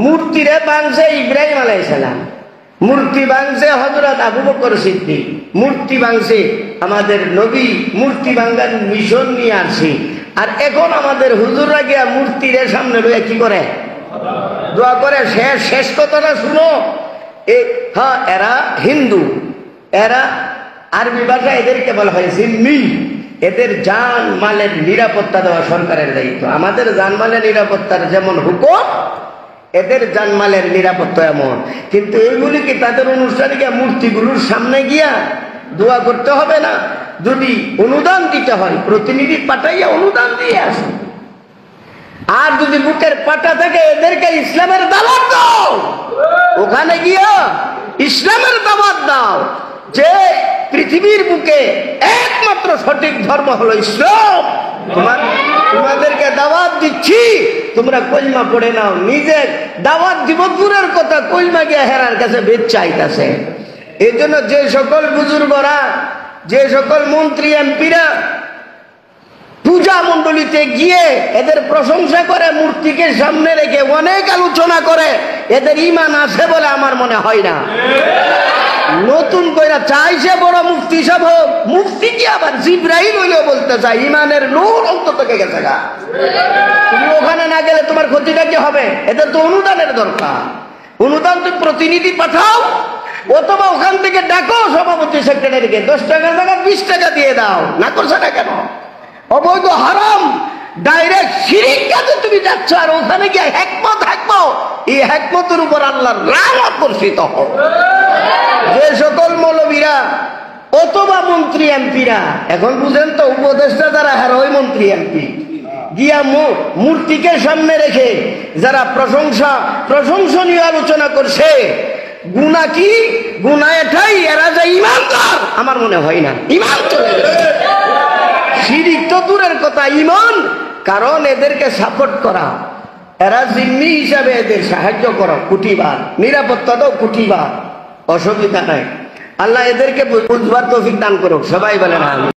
মূর্তিরে বাংছে ইব্রাহিম আলাইহিস সালাম, মূর্তি বাংছে হযরত আবু বকর সিদ্দিক, মূর্তি বাংছে আমাদের নবী, মূর্তি ভাঙ্গার মিশন নিয়ে আসি। আর এখন আমাদের হুজুররা গিয়া মূর্তির সামনে লইয়া কি করে? দোয়া করে। শেষ কথাটা শুনো। হ্যাঁ, এরা হিন্দু, এরা আরবি ভাষা, এদেরকে বলা হয় জিম্মি। এদের জান মালের নিরাপত্তা দেওয়া সরকারের দায়িত্ব। আমাদের জানমালের নিরাপত্তার যেমন হুকুম, এদের জানমালের নিরাপত্তা এমন। কিন্তু এইগুলি কি তাদের অনুষ্ঠানে গিয়া মূর্তিগুলোর সামনে গিয়া দোয়া করতে হবে না? যদি অনুদান দিতে হয়, প্রতিনিধি পাঠাইয়া অনুদান দিয়ে আসুন। আর যদি বুকের পাটা থেকে এদেরকে ইসলামের দাওয়াত দাও, ওখানে গিয়া ইসলামের দাওয়াত দাও যে পৃথিবীর বুকে একমাত্র সঠিক ধর্ম হলো ইসলাম। তোমাদেরকে দাওয়াত দিচ্ছি, তোমরা কলমা পড়ে নাও। নিজের দাওয়াত দিব দূরের কথা, কলমা গিয়া হেরার কাছে বেদ চাইতেছে। এই জন্য যে সকল বুজুর্গরা, যে সকল মন্ত্রী এমপিরা পূজা মন্ডলীতে গিয়ে এদের প্রশংসা করে, মূর্তিকে সামনে রেখে অনেক আলোচনা করে, এদের ঈমান আছে বলে আমার মনে হয় না। নতুন কইরা চাইছে বড় মুফতি সাহেব হোক, মুফতি কি আবার জিবরাইল হইলেও বলতে চাই ঈমানের নূর অন্তত থেকে গেছে গা। তুমি ওখানে না গেলে তোমার ক্ষতিটা কি হবে? এদের তো অনুদানের দরকার। অনুদান তুমি প্রতিনিধি পাঠাও, অথবা ওখান থেকে ডাকো সভাপতি সেক্রেটারিকে, 10 টাকার জায়গায় 20 টাকা দিয়ে দাও। না করছে না কেন? অবৈধ হারাম ডাইরেক্ট শিরিক কাজে তুমি যাচ্ছ, আর ওখানে গিয়ে হিকমত এই হিকমতের উপর আল্লাহর রাহমত বর্ষিত হোক। যে সকল মৌলবীরা অথবা মন্ত্রী এমপিরা, এখন বুঝেন তো উপদেষ্টা যারা, হ্যাঁ ওই মন্ত্রী এমপি গিয়া মূর্তিকে সামনে রেখে যারা প্রশংসনীয় আলোচনা করছে, গুনাহ কি? গুনাহ এটাই, এরা যে ঈমানদার আমার মনে হয় না। ঈমান চলে গেছে, শিরিক তো দূরের কথা, ঈমান। কারণ এদেরকে সাপোর্ট করা, এরা জিম্মি হিসাবে এদের সাহায্য করো, কুটিবার নিরাপত্তা দাও, কুটিবার, অসুবিধা নাই। আল্লাহ এদেরকে বুঝবার তৌফিক দান করুক। সবাই বলেন আমিন।